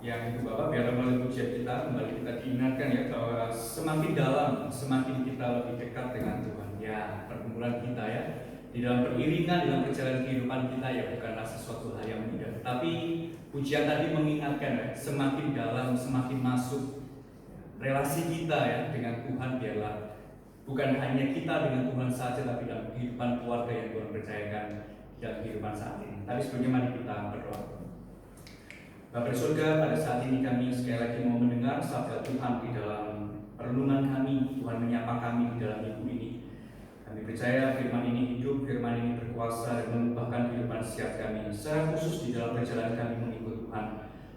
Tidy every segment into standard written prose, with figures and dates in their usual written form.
Yang itu Bapak, biar melalui pujian kita kembali kita diingatkan ya bahwa semakin dalam, semakin kita lebih dekat dengan Tuhan. Ya, pergumulan kita ya, di dalam beriringan dalam perjalanan kehidupan kita ya bukanlah sesuatu hal yang mudah. Tapi pujian tadi mengingatkan ya, semakin dalam, semakin masuk relasi kita ya dengan Tuhan, biarlah bukan hanya kita dengan Tuhan saja, tapi dalam kehidupan keluarga yang Tuhan percayakan dalam kehidupan saat ini. Tapi sebelumnya mari kita berdoa. Bapa di surga, pada saat ini kami sekali lagi mau mendengar sabda Tuhan di dalam renungan kami. Tuhan menyapa kami di dalam minggu ini. Kami percaya firman ini hidup, firman ini berkuasa dan mengubahkan kehidupan setiap kami. Secara khusus di dalam perjalanan kami mengikut Tuhan.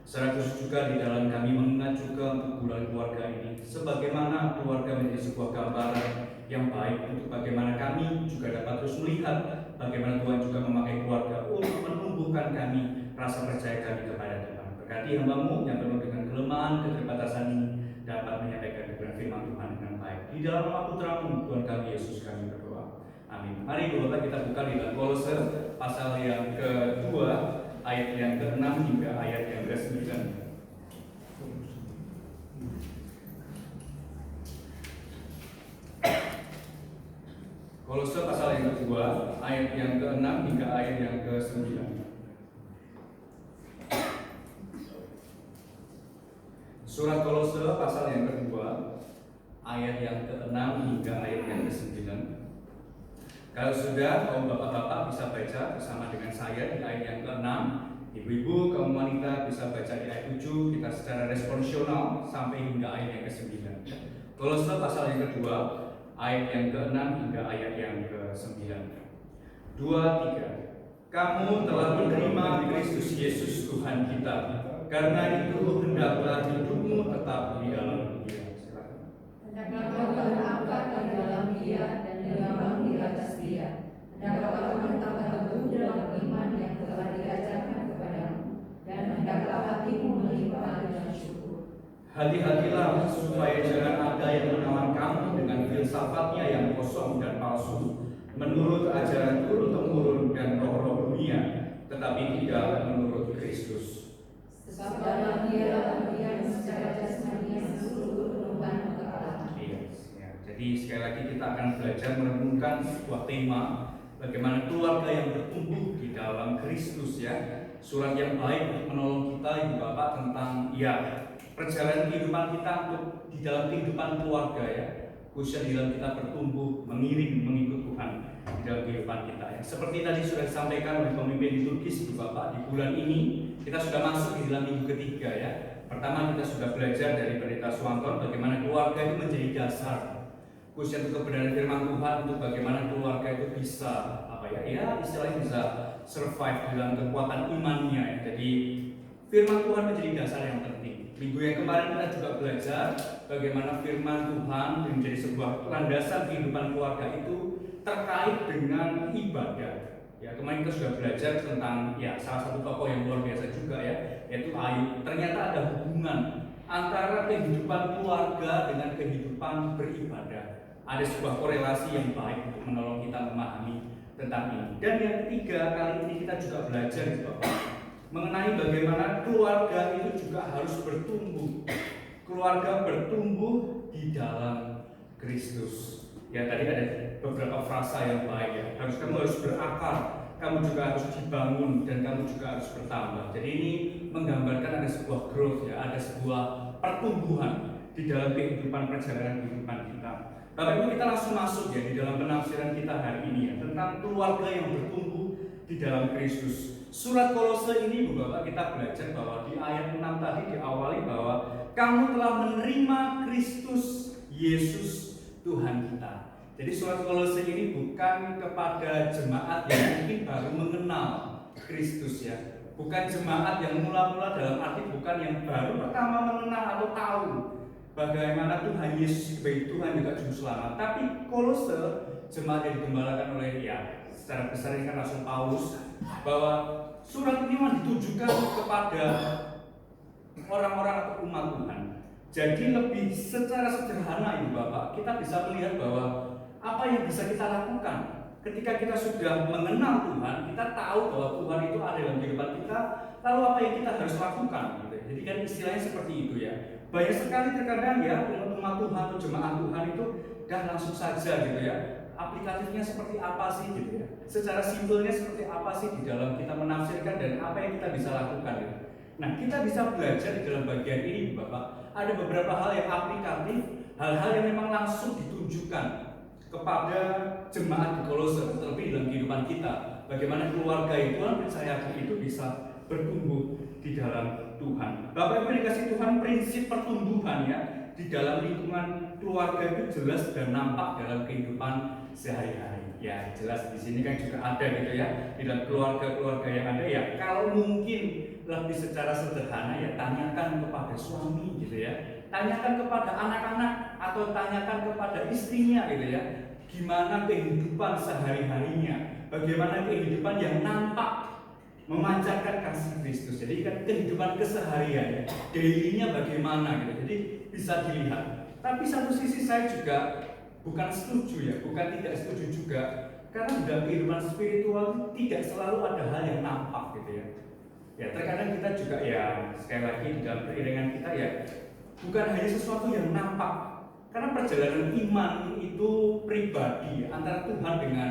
Secara khusus juga di dalam kami mengingat juga untuk bulan keluarga ini. Sebagaimana keluarga menjadi sebuah gambaran yang baik untuk bagaimana kami juga dapat terus melihat bagaimana Tuhan juga memakai keluarga untuk menumbuhkan kami rasa percaya kami kepada Tuhan. Berkati hamba-Mu yang penuh dengan kelemahan, keterbatasan ini dapat menyampaikan kebenaran firman Tuhan dengan baik. Di dalam nama Putra-Mu, Tuhan kami Yesus kami berdoa. Amin. Mari Bapak kita buka di dalam Kolose pasal yang kedua, ayat yang ke-6 hingga ayat yang ke-9. Kolose pasal yang kedua, ayat yang ke-6 hingga ayat yang ke-9. Surat Kolose pasal yang kedua, ayat yang ke-6 hingga ayat yang ke-9. Kalau sudah, kaum bapak-bapak bisa baca bersama dengan saya di ayat yang ke-6. Ibu-ibu, kaum wanita bisa baca di ayat 7. Kita secara responsional sampai hingga ayat yang ke-9. Kolose pasal yang kedua, ayat yang ke-6 hingga ayat yang ke-9. 2, 3. Kamu telah menerima Kristus Yesus Tuhan kita. Karena itu hendaklah hidupmu tetap di dalam Dia. Silakan. Hendaklah berangkat di dalam Dia dan dibangun di atas Dia. Hendaklah tetap teguh dalam iman yang telah diajarkan kepadamu, dan hendaklah hatimu melimpah dengan syukur. Hati-hatilah supaya jangan ada yang menawan kamu dengan filsafatnya yang kosong dan palsu, menurut ajaran turun-temurun dan roh-roh dunia, tetapi tidak menurut Kristus. Sebab dalam Dialah bagian secara jasmani yang seluruh penuhan kekalahan. Jadi sekali lagi kita akan belajar merenungkan sebuah tema bagaimana keluarga yang bertumbuh di dalam Kristus ya. Surat yang baik untuk menolong kita Ibu Bapak tentang ya perjalanan kehidupan kita untuk di dalam kehidupan keluarga ya. Khususnya di dalam kita bertumbuh mengiring mengikut Tuhan di dalam kehidupan kita ya. Seperti tadi sudah disampaikan oleh pemimpin liturgis Ibu Bapak, di bulan ini kita sudah masuk di dalam minggu ketiga ya. Pertama kita sudah belajar dari Pendeta Suwanton bagaimana keluarga itu menjadi dasar khususnya untuk kebenaran firman Tuhan, untuk bagaimana keluarga itu bisa istilahnya bisa survive dalam kekuatan imannya ya. Jadi firman Tuhan menjadi dasar yang penting. Minggu yang kemarin kita juga belajar bagaimana firman Tuhan menjadi sebuah landasan kehidupan keluarga itu terkait dengan ibadah. Ya, kemarin kita sudah belajar tentang ya salah satu tokoh yang luar biasa juga ya, yaitu Ayub. Ternyata ada hubungan antara kehidupan keluarga dengan kehidupan beribadah. Ada sebuah korelasi yang baik untuk menolong kita memahami tentang ini. Dan yang ketiga, kali ini kita juga belajar Bapak, mengenai bagaimana keluarga itu juga harus bertumbuh. Keluarga bertumbuh di dalam Kristus. Ya tadi ada beberapa frasa yang baik ya. Kamu harus berakar, kamu juga harus dibangun, dan kamu juga harus bertambah. Jadi ini menggambarkan ada sebuah growth ya, ada sebuah pertumbuhan di dalam kehidupan perjalanan kehidupan kita. Bapak Ibu, kita langsung masuk ya di dalam penafsiran kita hari ini ya tentang keluarga yang bertumbuh di dalam Kristus. Surat Kolose ini Bu Bapak kita belajar bahwa di ayat 6 tadi diawali bahwa kamu telah menerima Kristus Yesus Tuhan kita. Jadi surat Kolose ini bukan kepada jemaat yang mungkin baru mengenal Kristus ya. Bukan jemaat yang mula-mula dalam arti bukan yang baru pertama mengenal atau tahu bagaimana Tuhan Yesus sebagai Tuhan juga juru selamat. Tapi Kolose jemaat yang digembalakan oleh ya secara besar ini kan Rasul Paulus, bahwa surat ini memang ditujukan kepada orang-orang atau umat Tuhan. Jadi lebih secara sederhana Ibu Bapak, kita bisa melihat bahwa apa yang bisa kita lakukan ketika kita sudah mengenal Tuhan, kita tahu bahwa Tuhan itu ada dalam kehidupan kita, lalu apa yang kita harus lakukan gitu. Jadi kan istilahnya seperti itu ya. Banyak sekali terkadang ya umat Tuhan atau jemaat Tuhan itu dah langsung saja gitu ya. Aplikatifnya seperti apa sih gitu ya. Secara simpelnya seperti apa sih di dalam kita menafsirkan dan apa yang kita bisa lakukan gitu. Nah, kita bisa belajar di dalam bagian ini Bapak. Ada beberapa hal yang aplikatif, hal-hal yang memang langsung ditunjukkan kepada jemaat di Kolose, terlebih dalam kehidupan kita. Bagaimana keluarga itu, percaya itu bisa bertumbuh di dalam Tuhan. Bapak Ibu dikasih Tuhan, prinsip pertumbuhan ya di dalam lingkungan keluarga itu jelas dan nampak dalam kehidupan sehari-hari. Ya jelas di sini kan juga ada gitu ya di dalam keluarga-keluarga yang ada ya. Kalau mungkin lebih secara sederhana ya tanyakan kepada suami gitu ya, tanyakan kepada anak-anak atau tanyakan kepada istrinya gitu ya. Gimana kehidupan sehari-harinya, bagaimana kehidupan yang nampak memancarkan kasih Kristus. Jadi kan kehidupan keseharian, daily-nya bagaimana gitu. Jadi bisa dilihat. Tapi satu sisi saya juga bukan setuju ya, bukan tidak setuju juga. Karena dalam kehidupan spiritual tidak selalu ada hal yang nampak gitu ya. Ya terkadang kita juga ya sekali lagi di dalam keiringan kita ya bukan hanya sesuatu yang nampak. Karena perjalanan iman itu pribadi antara Tuhan dengan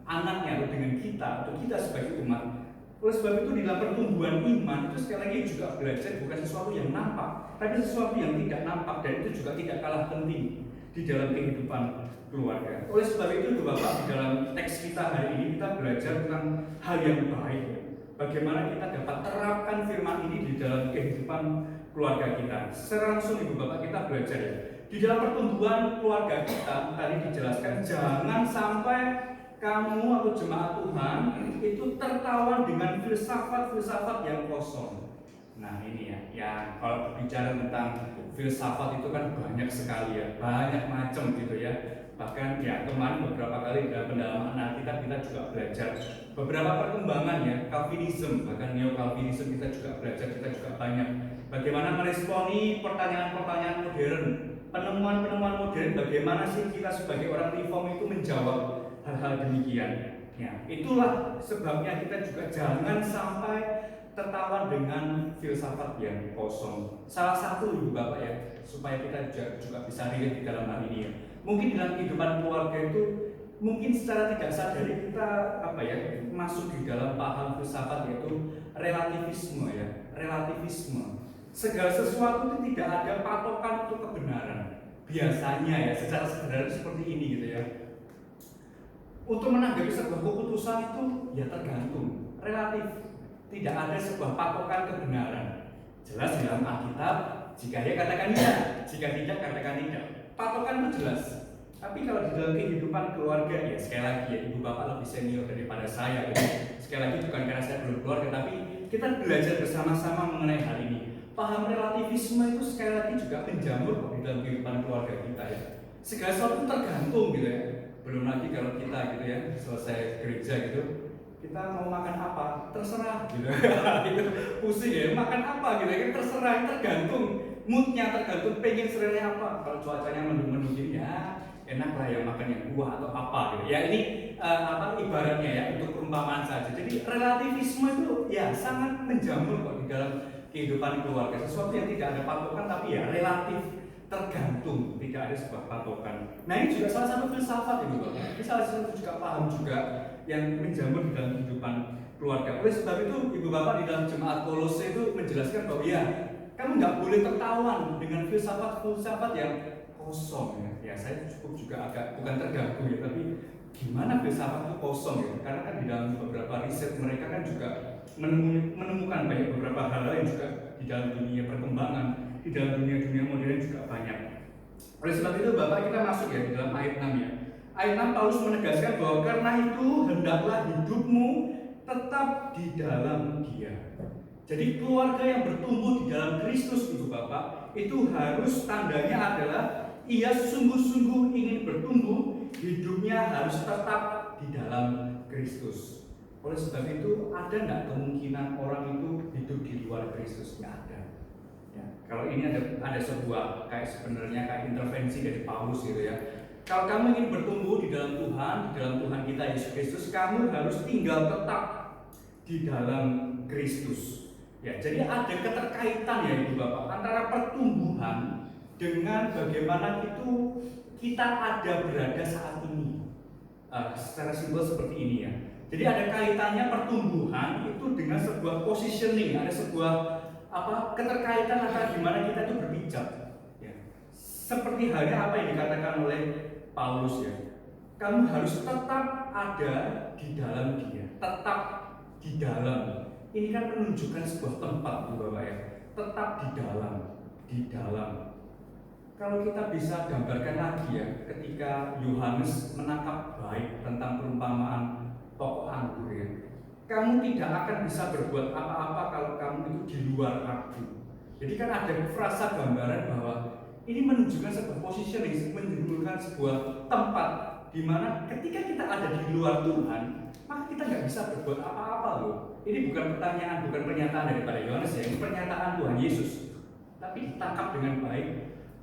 anaknya atau dengan kita atau kita sebagai umat. Oleh sebab itu di dalam pertumbuhan iman itu sekali lagi juga belajar bukan sesuatu yang nampak, tapi sesuatu yang tidak nampak dan itu juga tidak kalah penting di dalam kehidupan keluarga. Oleh sebab itu Bapak di dalam teks kita hari ini kita belajar tentang hal yang baik. Bagaimana kita dapat terapkan firman ini di dalam kehidupan keluarga kita. Secara langsung Ibu Bapak kita belajar ya. Di dalam pertumbuhan keluarga kita tadi dijelaskan jangan sampai kamu atau jemaat Tuhan itu tertawan dengan filsafat-filsafat yang kosong. Nah ini ya kalau berbicara tentang filsafat itu kan banyak sekali ya, banyak macam gitu ya. Bahkan ya kemarin beberapa kali dalam pendalaman kita juga belajar beberapa perkembangan ya, Calvinism, bahkan Neo-Calvinism kita juga belajar, kita juga banyak bagaimana meresponi pertanyaan-pertanyaan modern, penemuan-penemuan modern, bagaimana sih kita sebagai orang reform itu menjawab hal-hal demikian. Ya, itulah sebabnya kita juga jangan sampai tertawan dengan filsafat yang kosong. Salah satu Ibu Bapak ya, supaya kita juga bisa relate di dalam hal ini ya. Mungkin dalam kehidupan keluarga itu mungkin secara tidak sadar kita masuk di dalam paham filsafat yaitu relativisme ya, relativisme. Segala sesuatu itu tidak ada patokan untuk kebenaran. Biasanya ya secara sederhana seperti ini gitu ya. Untuk menanggapi sebuah keputusan itu ya tergantung, relatif. Tidak ada sebuah patokan kebenaran. Jelas di dalam Alkitab, jika ya katakan ya, jika tidak katakan tidak. Patokan itu jelas. Tapi kalau di dalam kehidupan keluarga ya sekali lagi ya Ibu Bapak lebih senior daripada saya gitu. Sekali lagi bukan karena saya belum keluarga, tapi kita belajar bersama-sama mengenai hal ini. Paham relativisme itu sekali lagi juga menjamur di dalam kehidupan keluarga kita ya. Segala sesuatu tergantung gitu ya. Belum lagi kalau kita gitu ya selesai gereja gitu, kita mau makan apa terserah gitu. Itu pusing ya, makan apa gitu ya, terserah, tergantung moodnya, tergantung pengen selera apa. Kalau cuacanya mendung-mendung gini ya enak lah ya makan yang buah atau apa gitu ya. Ini ibaratnya ya untuk perumpamaan saja. Jadi relativisme itu ya sangat menjamur kok di dalam kehidupan keluarga. Sesuatu yang tidak ada patokan tapi ya relatif, tergantung, tidak ada sebuah patokan. Nah ini juga salah satu filsafat Ibu Bapak. Ini salah satu juga paham juga yang menjamur di dalam kehidupan keluarga. Oleh sebab itu Ibu Bapak di dalam jemaat Kolose itu menjelaskan bahwa ya kamu nggak boleh tertawan dengan filsafat-filsafat yang kosong ya. Ya saya cukup juga agak bukan terganggu ya, tapi gimana filsafat itu kosong ya? Karena kan di dalam beberapa riset mereka kan juga menemukan banyak beberapa hal lain juga di dalam dunia perkembangan, di dalam dunia modern juga banyak. Oleh sebab itu Bapak kita masuk ya di dalam ayat 6 ya. Ayat 6 Paulus menegaskan bahwa karena itu hendaklah hidupmu tetap di dalam Dia. Jadi keluarga yang bertumbuh di dalam Kristus Ibu Bapak itu harus tandanya adalah ia sungguh-sungguh ingin bertumbuh, hidupnya harus tetap di dalam Kristus. Oleh sebab itu ada nggak kemungkinan orang itu hidup di luar Kristus? Nggak ada. Ya, kalau ini ada sebuah sebenarnya kayak intervensi dari Paulus gitu ya. Kalau kamu ingin bertumbuh di dalam Tuhan kita Yesus Kristus, kamu harus tinggal tetap di dalam Kristus. Ya, jadi ada keterkaitan ya Ibu Bapak antara pertumbuhan dengan bagaimana itu kita ada berada saat ini. Secara simpel seperti ini ya. Jadi ada kaitannya pertumbuhan itu dengan sebuah positioning, ada sebuah keterkaitan antara gimana kita itu berpijak. Ya. Seperti halnya apa yang dikatakan oleh Paulus ya. Kamu harus tetap ada di dalam Dia, tetap di dalam. Ini kan menunjukkan sebuah tempat, Bapak ya. Tetap di dalam, di dalam. Kalau kita bisa gambarkan lagi ya, ketika Yohanes menangkap baik tentang perumpamaan pokok anggur ya, kamu tidak akan bisa berbuat apa-apa kalau kamu itu di luar aku. Jadi kan ada frasa gambaran bahwa ini menunjukkan sebuah positioning, menunjukkan sebuah tempat di mana ketika kita ada di luar Tuhan, maka kita nggak bisa berbuat apa-apa loh. Ini bukan pertanyaan, bukan pernyataan daripada Yohanes ya, ini pernyataan Tuhan Yesus. Tapi ditangkap dengan baik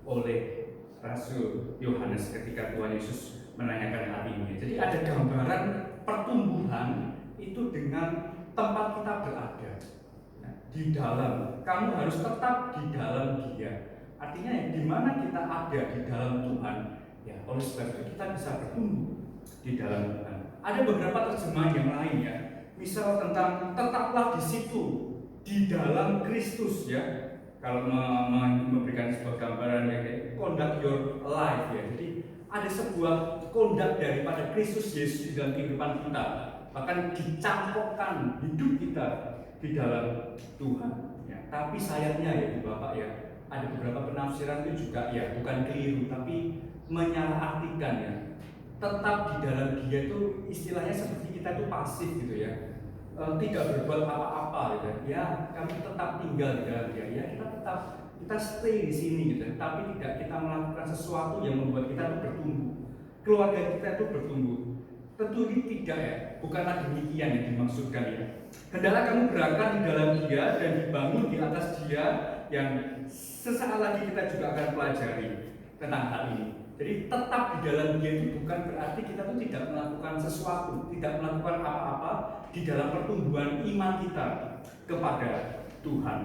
oleh Rasul Yohanes ketika Tuhan Yesus menanyakan hal ini. Jadi ada gambaran pertumbuhan itu dengan tempat kita berada. Nah, di dalam, kamu harus tetap di dalam Dia. Artinya di mana kita ada di dalam Tuhan, ya oleh sebab itu kita bisa bertumbuh di dalam Tuhan. Ada beberapa terjemahan yang lain ya. Misal tentang tetaplah di situ, di dalam Kristus ya. Kalau memberikan sebuah gambaran ya, kayak conduct your life ya. Jadi ada sebuah conduct daripada Kristus Yesus di dalam kehidupan kita. Bahkan dicangkokkan hidup kita di dalam Tuhan. Ya. Tapi sayangnya ya Bapak ya, ada beberapa penafsiran itu juga ya bukan keliru tapi menyalahartikan ya. Tetap di dalam Dia itu istilahnya seperti kita itu pasif gitu ya. Tidak berbuat apa-apa gitu ya, kami tetap tinggal di dalam Dia ya, kita stay di sini gitu, tapi tidak kita melakukan sesuatu yang membuat kita itu bertumbuh, keluarga kita itu bertumbuh. Tentu ini tidak ya, bukanlah demikian yang dimaksudkan ya. Hendaklah kamu berakar di dalam Dia dan dibangun di atas Dia, yang sesaat lagi kita juga akan pelajari tentang hal ini. Jadi tetap di dalam Dia itu bukan berarti kita tuh tidak melakukan sesuatu, tidak melakukan apa-apa di dalam pertumbuhan iman kita kepada Tuhan.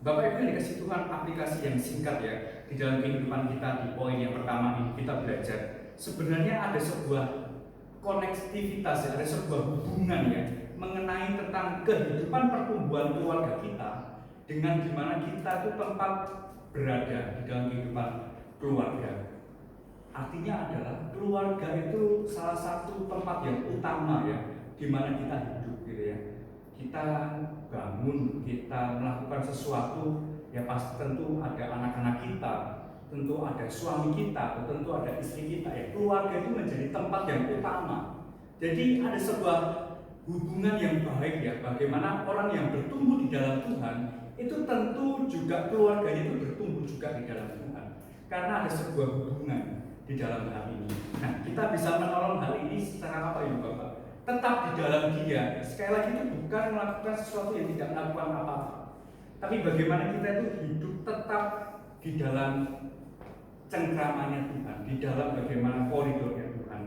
Bapak Ibu yang dikasih Tuhan, aplikasi yang singkat ya di dalam kehidupan kita di poin yang pertama ini kita belajar sebenarnya ada sebuah konektivitas ya, ada sebuah hubungan ya mengenai tentang kehidupan pertumbuhan keluarga kita dengan gimana kita itu tempat berada di dalam kehidupan keluarga. Artinya adalah keluarga itu salah satu tempat yang utama ya di mana kita hidup gitu ya. Kita bangun, kita melakukan sesuatu ya pasti tentu ada anak-anak kita, tentu ada suami kita, tentu ada istri kita ya. Keluarga itu menjadi tempat yang utama. Jadi ada sebuah hubungan yang baik ya, bagaimana orang yang bertumbuh di dalam Tuhan itu tentu juga keluarganya itu bertumbuh juga di dalam Tuhan. Karena ada sebuah hubungan di dalam hal ini. Nah, kita bisa menolong hal ini secara apa ya Bapak? Tetap di dalam Dia. Sekali lagi itu bukan melakukan sesuatu yang tidak melakukan apa-apa, tapi bagaimana kita itu hidup tetap di dalam cengkramannya Tuhan, di dalam bagaimana koridornya Tuhan.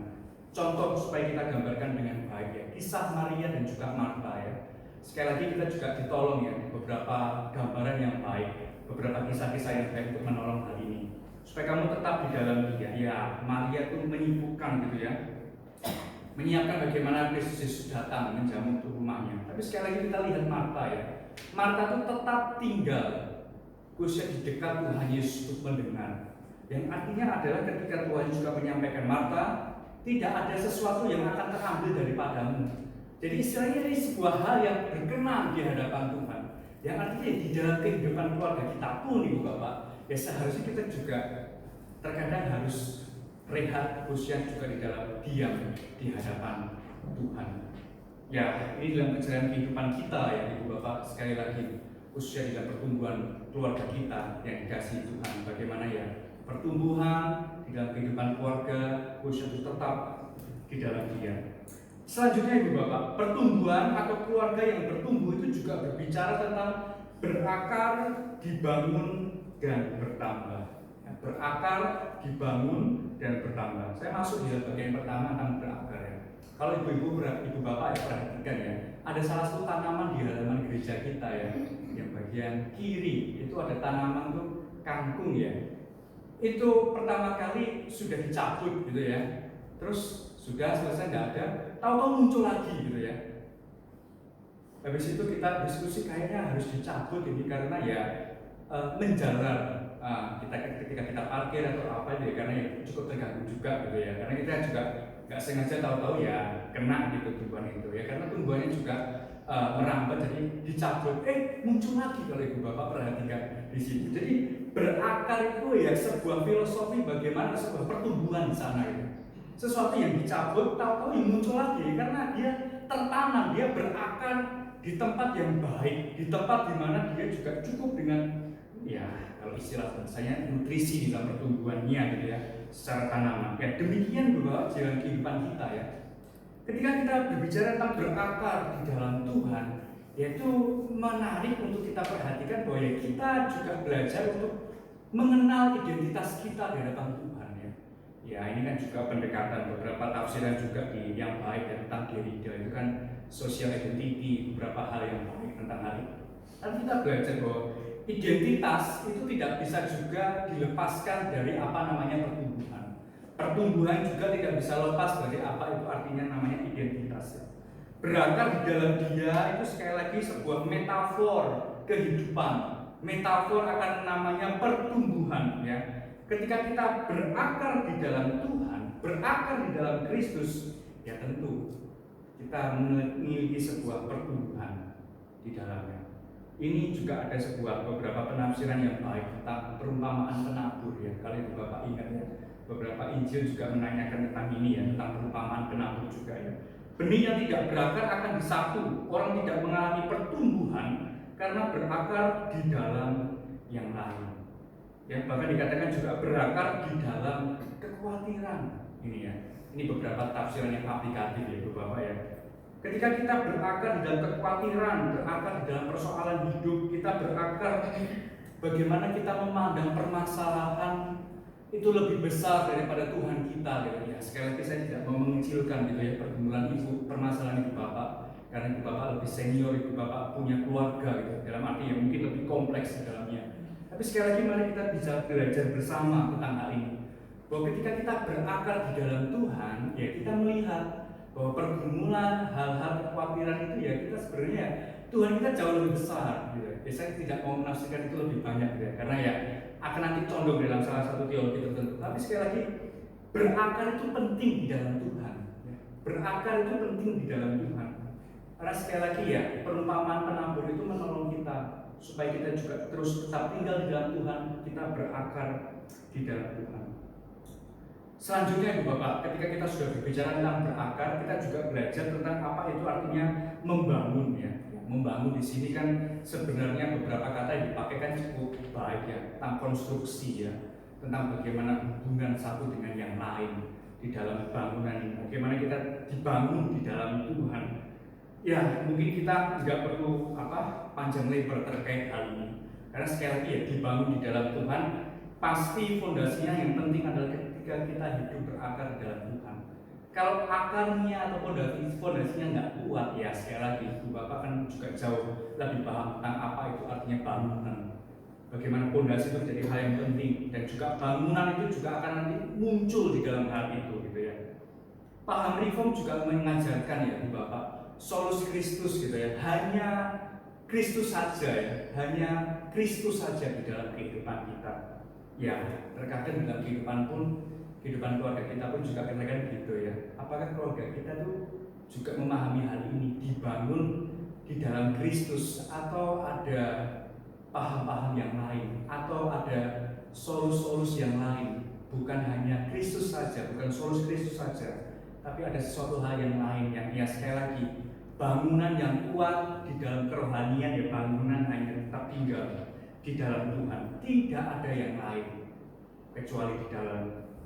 Contoh supaya kita gambarkan dengan baik ya, kisah Maria dan juga Marta ya. Sekali lagi kita juga ditolong ya beberapa gambaran yang baik, beberapa kisah-kisah yang baik untuk menolong hal ini. Supaya kamu tetap di dalam Dia. Ya, Maria itu menyibukkan gitu ya, menyiapkan bagaimana Kristus Yesus datang menjamu untuk rumahnya. Tapi sekali lagi kita lihat Marta ya. Marta itu tetap tinggal khususnya di dekat Tuhan Yesus untuk mendengar. Yang artinya adalah ketika Tuhan juga menyampaikan Marta, tidak ada sesuatu yang akan terambil daripadamu. Jadi istilahnya ini sebuah hal yang berkenan di hadapan Tuhan. Yang artinya di dalam kehidupan keluarga kita pun Ibu Bapak, ya seharusnya kita juga terkadang harus rehat, khususnya juga di dalam diam di hadapan Tuhan. Ya, ini dalam perjalanan kehidupan kita ya Ibu Bapak, sekali lagi khususnya di dalam pertumbuhan keluarga kita yang dikasihi Tuhan. Bagaimana ya pertumbuhan di dalam kehidupan keluarga khususnya itu tetap di dalam Dia. Selanjutnya Ibu Bapak, pertumbuhan atau keluarga yang bertumbuh itu juga berbicara tentang berakar, dibangun, dan bertambah. Berakar, dibangun, dan bertambah. Saya masuk di bagian pertama tentang berakar ya. Kalau ibu bapak ya perhatikan ya, ada salah satu tanaman di halaman gereja kita ya, yang bagian kiri itu ada tanaman tuh kangkung ya. Itu pertama kali sudah dicabut gitu ya, terus sudah selesai nggak ada, tahu-tahu muncul lagi gitu ya. Habis itu kita diskusi kayaknya harus dicabut ini karena ya menjalar ketika kita parkir atau apa ya, karena ya cukup terganggu juga gitu ya, karena kita juga nggak sengaja tahu-tahu ya kena gitu tumbuhan itu ya, karena tumbuhannya juga merambat jadi dicabut, muncul lagi. Kalau ibu bapak perhatikan di sini, jadi berakar itu ya sebuah filosofi bagaimana sebuah pertumbuhan di sana itu. Sesuatu yang dicabut tahu-tahu yang muncul lagi karena dia tertanam, dia berakar di tempat yang baik, di tempat di mana dia juga cukup dengan ya kalau istilah bahasanya nutrisi di dalam pertumbuhannya gitu ya, secara tanaman. Ya demikian bahwa jalan kehidupan kita ya. Ketika kita berbicara tentang berakar di dalam Tuhan, yaitu menarik untuk kita perhatikan bahwa ya kita juga belajar untuk mengenal identitas kita di hadapan Tuhan ya. Ya ini kan juga pendekatan beberapa tafsiran juga di yang baik dan tentang Derrida itu kan social identity, beberapa hal yang baik tentang hal itu. Tapi kita belajar bahwa identitas itu tidak bisa juga dilepaskan dari apa namanya pertumbuhan. Pertumbuhan juga tidak bisa lepas dari apa itu artinya namanya identitas ya. Berakar di dalam dia itu sekali lagi sebuah metafor kehidupan, metafor akan namanya pertumbuhan ya. Ketika kita berakar di dalam Tuhan, berakar di dalam Kristus, ya tentu kita memiliki sebuah pertumbuhan di dalamnya. Ini juga ada beberapa penafsiran yang baik tentang perumpamaan penabur ya. Kalau ibu bapak ingat ya, beberapa Injil juga menanyakan tentang ini ya, tentang perumpamaan penabur juga ya. Benih yang tidak berakar akan disapu, orang tidak mengalami pertumbuhan karena berakar di dalam yang lain. Ya, bahkan dikatakan juga berakar di dalam kekhawatiran. Ini ya, ini beberapa tafsiran yang aplikatif ya Bapak ya. Ketika kita berakar di dalam kekhawatiran, berakar di dalam persoalan hidup, kita berakar bagaimana kita memandang permasalahan itu lebih besar daripada Tuhan kita gitu ya. Sekali lagi saya tidak mau mengecilkan gitu ya pergumulan ibu, permasalahan ibu bapak, karena ibu bapak lebih senior, ibu bapak punya keluarga gitu, dalam arti yang mungkin lebih kompleks di dalamnya. Tapi sekali lagi mari kita bisa belajar bersama tentang hal ini, bahwa ketika kita berakar di dalam Tuhan, ya kita melihat bahwa pergumulan, hal-hal kekhawatiran itu ya kita sebenarnya Tuhan kita jauh lebih besar gitu. Ya, saya tidak mau menafsirkan itu lebih banyak gitu ya, karena ya akan nanti condong dalam salah satu teologi tertentu. Tapi sekali lagi berakar itu penting di dalam Tuhan ya. Berakar itu penting di dalam Tuhan, karena sekali lagi ya perumpamaan penabur itu menolong kita supaya kita juga terus tetap tinggal di dalam Tuhan, kita berakar di dalam Tuhan. Selanjutnya Ibu Bapak, ketika kita sudah berbicara tentang berakar, kita juga belajar tentang apa itu artinya membangun ya. Membangun di sini kan sebenarnya beberapa kata yang dipakai kan cukup baik ya, tentang konstruksi ya, tentang bagaimana hubungan satu dengan yang lain di dalam bangunan ini, bagaimana kita dibangun di dalam Tuhan. Ya mungkin kita nggak perlu panjang lebar terkait hal ini, karena sekali lagi ya dibangun di dalam Tuhan pasti fondasinya yang penting adalah ketika kita hidup berakar di dalam Tuhan. Kalau akarnya atau fondasinya nggak kuat ya sekali lagi Ibu Bapak kan juga jauh lebih paham tentang apa itu artinya bangunan. Bagaimana fondasi itu menjadi hal yang penting, dan juga bangunan itu juga akan nanti muncul di dalam hal itu gitu ya. Paham reform juga mengajarkan ya Ibu Bapak, solus Kristus gitu ya, hanya Kristus saja ya, hanya Kristus saja di dalam kehidupan kita. Ya, terkadang dalam kehidupan keluarga kita pun juga kadang-kadang gitu ya. Apakah keluarga kita tuh juga memahami hal ini, dibangun di dalam Kristus, atau ada paham-paham yang lain, atau ada solus-solus yang lain, bukan hanya Kristus saja, bukan solus Kristus saja, tapi ada sesuatu hal yang lain yang ya sekali lagi bangunan yang kuat di dalam kerohanian ya, bangunan hanya tetap tinggal di dalam Tuhan, tidak ada yang lain kecuali di dalam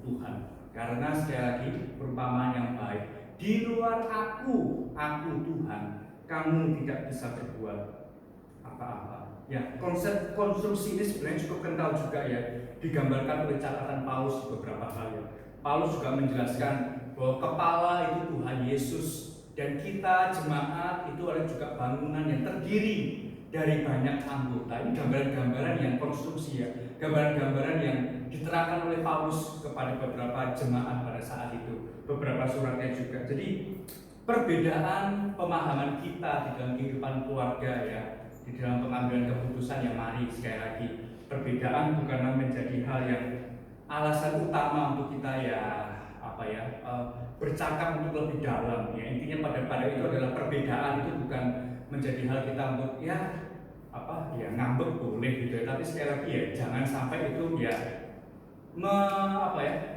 Tuhan. Karena sekali lagi perumpamaan yang baik, di luar aku Tuhan, kamu tidak bisa berbuat apa-apa. Ya, konsep konstruksi ini sebenarnya cukup kental juga ya, digambarkan oleh catatan Paulus di beberapa hal ya. Paulus juga menjelaskan bahwa kepala itu Tuhan Yesus, dan kita jemaat itu adalah juga bangunan yang terdiri dari banyak anggota. Ini gambaran-gambaran yang konstruksi ya, gambaran-gambaran yang diterangkan oleh Paulus kepada beberapa jemaat pada saat itu, beberapa suratnya juga. Jadi perbedaan pemahaman kita di dalam kehidupan keluarga ya, di dalam pengambilan keputusan, yang mari sekali lagi, perbedaan bukanlah menjadi hal yang alasan utama untuk kita bercakap untuk lebih dalam ya. Intinya pada itu adalah perbedaan itu bukan menjadi hal kita untuk ngambek boleh gitu ya, tapi sekali lagi ya, jangan sampai itu ya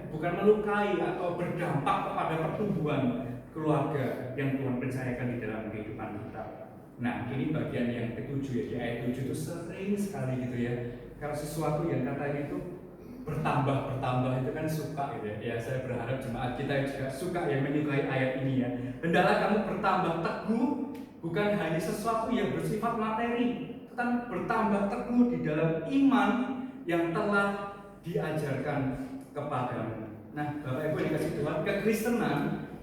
bukan melukai atau berdampak kepada pertumbuhan keluarga yang Tuhan percayakan di dalam kehidupan kita. Nah, ini bagian yang ketujuh ya, di ayat 7 itu sering sekali gitu ya, kalau sesuatu yang katanya itu bertambah itu kan suka gitu ya. Ya, saya berharap jemaat kita juga suka ya, menyukai ayat ini ya. Hendaklah kamu bertambah teguh, bukan hanya sesuatu yang bersifat materi, tetapi bertambah teguh di dalam iman yang telah diajarkan kepadamu. Nah, Bapak Ibu yang dikasihi Tuhan, kekristenan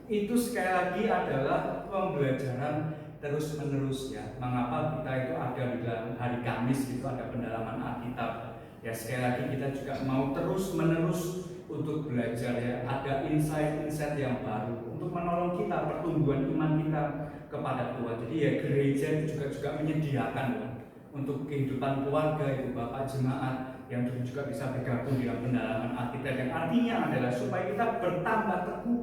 itu sekali lagi adalah pembelajaran terus menerus ya. Mengapa kita itu ada di dalam hari Kamis itu ada pendalaman Alkitab? Ya, sekali lagi kita juga mau terus menerus untuk belajar ya, ada insight-insight yang baru untuk menolong kita pertumbuhan iman kita kepada Tuhan. Jadi ya, gereja itu juga menyediakan ya, untuk kehidupan keluarga itu Bapak jemaat yang juga bisa bergabung dalam pendalaman Alkitab, yang artinya adalah supaya kita bertambah teguh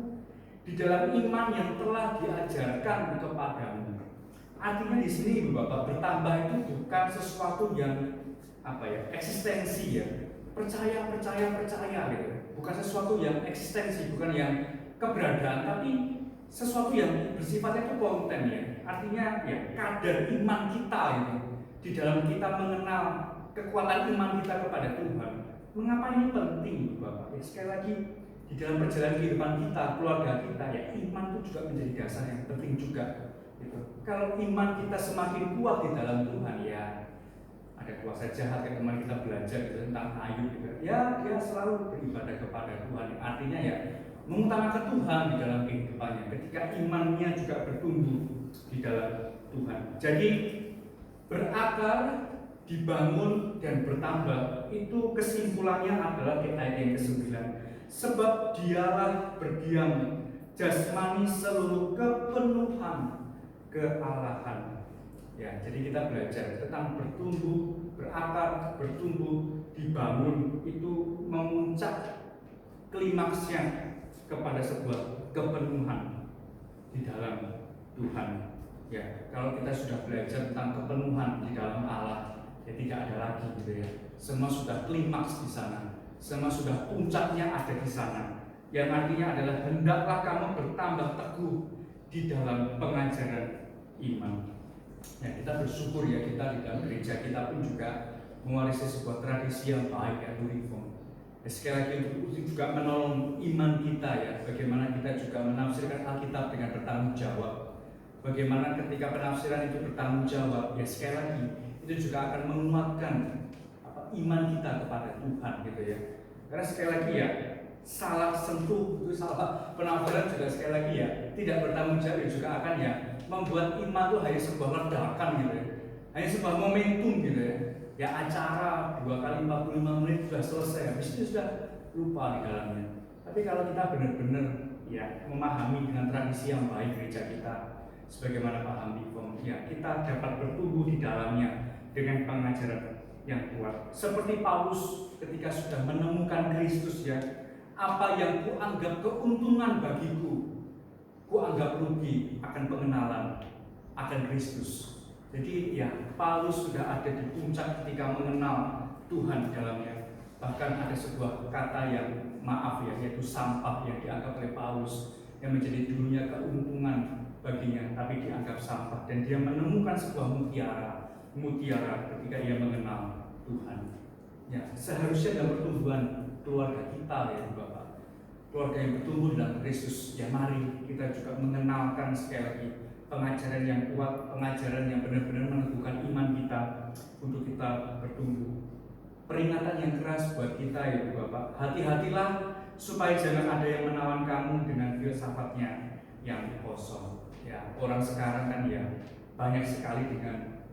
di dalam iman yang telah diajarkan kepadamu. Artinya di sini Bapak, bertambah itu bukan sesuatu yang eksistensi ya, percaya gitu, bukan sesuatu yang eksistensi, bukan yang keberadaan, tapi sesuatu yang bersifatnya itu konten ya. Artinya ya, kadar iman kita itu di dalam kita mengenal kekuatan iman kita kepada Tuhan. Mengapa ini penting Bapak? Ya, sekali lagi, di dalam perjalanan kehidupan kita, keluarga kita ya, iman itu juga menjadi dasar yang penting juga gitu. Kalau iman kita semakin kuat di dalam Tuhan ya, ada kuasa jahat yang kemarin kita belajar gitu, tentang Ayub gitu. Ya, dia selalu beribadah kepada Tuhan. Artinya ya, mengutamakan Tuhan di dalam kehidupannya ketika imannya juga bertumbuh di dalam Tuhan. Jadi berakar, dibangun dan bertambah, itu kesimpulannya adalah di ayat yang ke-9. Sebab dialah berdiam jasmani seluruh kepenuhan kealahan. Ya, jadi kita belajar tentang bertumbuh, berakar, bertumbuh, dibangun, itu memuncak klimaksnya kepada sebuah kepenuhan di dalam Tuhan. Ya, kalau kita sudah belajar tentang kepenuhan di dalam Allah, ya tidak ada lagi gitu ya. Semua sudah klimaks di sana, semua sudah puncaknya ada di sana. Yang artinya adalah hendaklah kamu bertambah teguh di dalam pengajaran iman. Ya, kita bersyukur ya, kita di dalam gereja kita pun juga mewarisi sebuah tradisi yang baik ya, reform. Ya, sekali lagi itu juga menolong iman kita ya, bagaimana kita juga menafsirkan Alkitab dengan bertanggung jawab. Bagaimana ketika penafsiran itu bertanggung jawab, ya sekali lagi itu juga akan menguatkan iman kita kepada Tuhan gitu ya. Karena sekali lagi ya, salah sentuh itu salah penafsiran juga sekali lagi ya, tidak bertanggung jawab juga akan ya membuat iman itu hanya sebuah ledakan gitu ya, hanya sebuah momentum gitu ya. Ya, acara 2 kali 45 menit sudah selesai, habis itu sudah lupa di dalamnya. Tapi kalau kita benar-benar ya memahami dengan tradisi yang baik gereja kita, sebagaimana Pak Hamdi, ya kita dapat bertumbuh di dalamnya dengan pengajaran yang kuat. Seperti Paulus ketika sudah menemukan Kristus ya, apa yang kuanggap keuntungan bagiku, kuanggap rugi akan pengenalan akan Kristus. Jadi ya, Paulus sudah ada di puncak ketika mengenal Tuhan di dalamnya. Bahkan ada sebuah kata yang maaf ya, yaitu sampah yang dianggap oleh Paulus, yang menjadi dulunya keuntungan baginya, tapi dianggap sampah. Dan dia menemukan sebuah mutiara ketika ia mengenal Tuhan. Ya, seharusnya dalam pertumbuhan keluarga kita ya Bapak, keluarga yang bertumbuh dalam Kristus, ya mari kita juga mengenalkan sekali lagi pengajaran yang kuat, pengajaran yang benar-benar meneguhkan iman kita untuk kita bertumbuh. Peringatan yang keras buat kita ya Bapak, hati-hatilah supaya jangan ada yang menawan kamu dengan filsafatnya yang kosong. Ya, orang sekarang kan ya banyak sekali dengan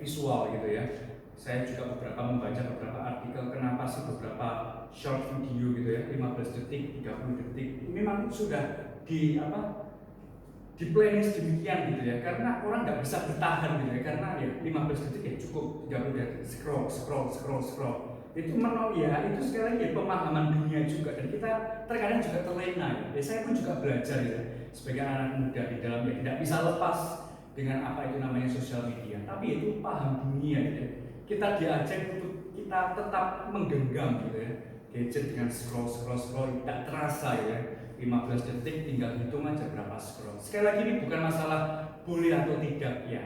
visual gitu ya. Saya juga membaca beberapa artikel kenapa sih beberapa short video gitu ya, 15 detik, 30 detik memang sudah di playlist demikian gitu ya, karena orang nggak bisa bertahan gitu ya, karena ya 15 detik ya cukup, 30 detik scroll itu itu sekali lagi ya, pemahaman dunia juga, dan kita terkadang juga terlena ya. Saya pun juga belajar ya sebagai anak muda di dalam ya tidak bisa lepas dengan apa itu namanya sosial media, tapi itu paham dunia gitu ya. Kita diajak untuk kita tetap menggenggam gitu ya gadget dengan scroll tidak terasa ya, 15 detik tinggal hitung aja berapa scroll. Sekali lagi ini bukan masalah boleh atau tidak ya.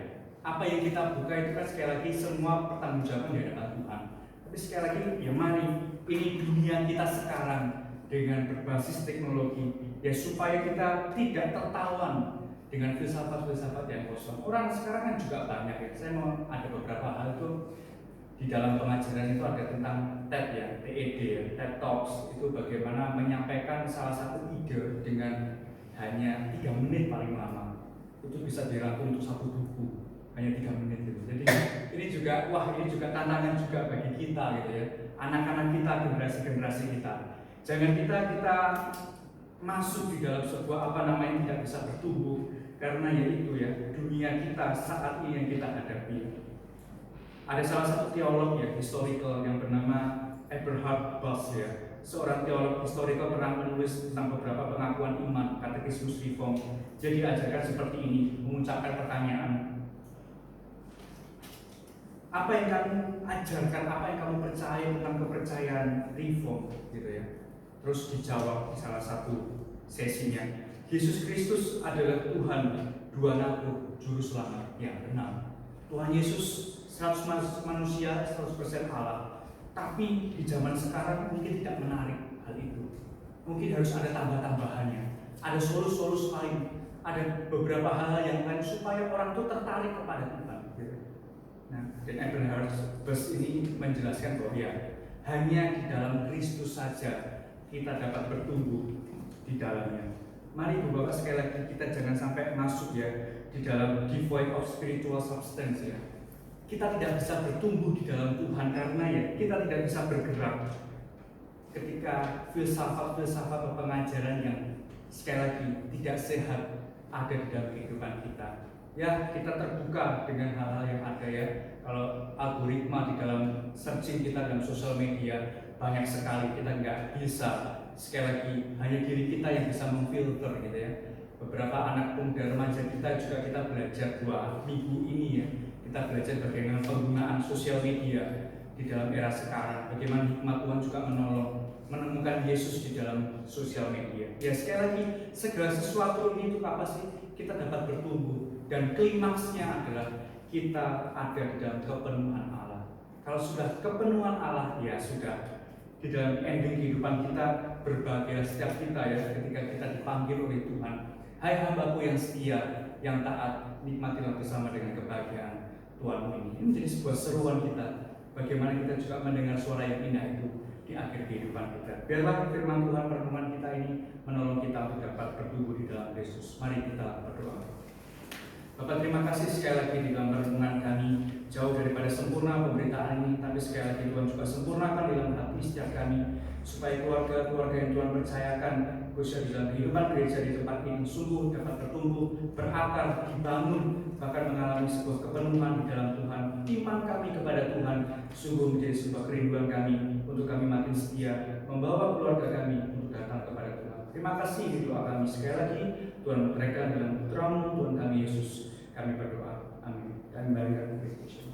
Apa yang kita buka itu kan sekali lagi semua pertanggungjawaban di hadapan Tuhan. Tapi sekali lagi ya mari, ini dunia kita sekarang dengan berbasis teknologi ya, supaya kita tidak tertawan dengan filsafat-filsafat yang kosong. Orang sekarang kan juga banyak ya. Saya mau ada beberapa hal itu di dalam pengajaran itu ada tentang TED ya, TED ya, TED Talks, itu bagaimana menyampaikan salah satu ide dengan hanya 3 menit paling lama. Itu bisa dirangkum untuk satu buku hanya 3 menit gitu. Jadi ini juga ini juga tantangan juga bagi kita gitu ya, anak-anak kita, generasi kita. Jangan kita masuk di dalam sebuah tidak bisa bertumbuh, karena yaitu ya dunia kita saat ini yang kita hadapi. Ada salah satu teolog ya, historical yang bernama Eberhard Bass ya, seorang teolog historical pernah menulis tentang beberapa pengakuan iman, katekismus reform. Jadi ajarkan seperti ini, mengucapkan pertanyaan, apa yang kamu ajarkan, apa yang kamu percaya tentang kepercayaan reform gitu ya. Terus dijawab di salah satu sesinya, Yesus Kristus adalah Tuhan, dua natur, juru selamat. Ya benar, Tuhan Yesus 100% manusia, 100% Allah. Tapi di zaman sekarang mungkin tidak menarik hal itu. Mungkin harus ada tambah-tambahannya, ada solus-solus lain, ada beberapa hal yang lain supaya orang itu tertarik kepada Tuhan. Nah, dan Eberhard Bass ini menjelaskan bahwa ya hanya di dalam Kristus saja kita dapat bertumbuh di dalamnya. Mari Ibu Bapak sekali lagi kita jangan sampai masuk ya di dalam devoid of spiritual substance ya. Kita tidak bisa bertumbuh di dalam Tuhan karena ya kita tidak bisa bergerak ketika filsafat pengajaran yang sekali lagi tidak sehat ada di dalam kehidupan kita. Ya, kita terbuka dengan hal-hal yang ada ya. Kalau algoritma di dalam searching kita dalam sosial media banyak sekali, kita nggak bisa, sekali lagi hanya diri kita yang bisa memfilter gitu ya. Beberapa anak muda remaja kita juga kita belajar 2 minggu ini ya, kita belajar bagaimana penggunaan sosial media di dalam era sekarang, bagaimana hikmat Tuhan juga menemukan Yesus di dalam sosial media. Ya sekali lagi, segala sesuatu ini itu apa sih? Kita dapat bertumbuh, dan klimaksnya adalah kita ada di dalam kepenuhan Allah. Kalau sudah kepenuhan Allah, ya sudah di dalam ending kehidupan kita berbahagia setiap kita ya, ketika kita dipanggil oleh Tuhan. Hai hambaku yang setia, yang taat, nikmatilah bersama dengan kebahagiaan Tuhan ini. Ini menjadi sebuah seruan kita, bagaimana kita juga mendengar suara yang indah itu di akhir kehidupan kita. Biarlah firman Tuhan pertemuan kita ini menolong kita untuk dapat bertumbuh di dalam Yesus. Mari kita berdoa. Bapak, terima kasih sekali lagi di dalam renungan kami, jauh daripada sempurna pemberitaan ini, tapi sekali lagi Tuhan juga sempurnakan dalam hati setiap kami, supaya keluarga-keluarga yang Tuhan percayakan khususnya di dalam kehidupan gereja di tempat ini sungguh dapat bertumbuh, berakar, dibangun, bahkan mengalami sebuah kepenuhan di dalam Tuhan. Iman kami kepada Tuhan sungguh menjadi sebuah kerinduan kami untuk kami makin setia membawa keluarga kami untuk datang kepada Tuhan. Terima kasih di doa kami sekali lagi, Tuhan menyerahkan dalam putra-Mu Tuhan kami Yesus, kami berdoa. Amin. Kami berikan Kristus.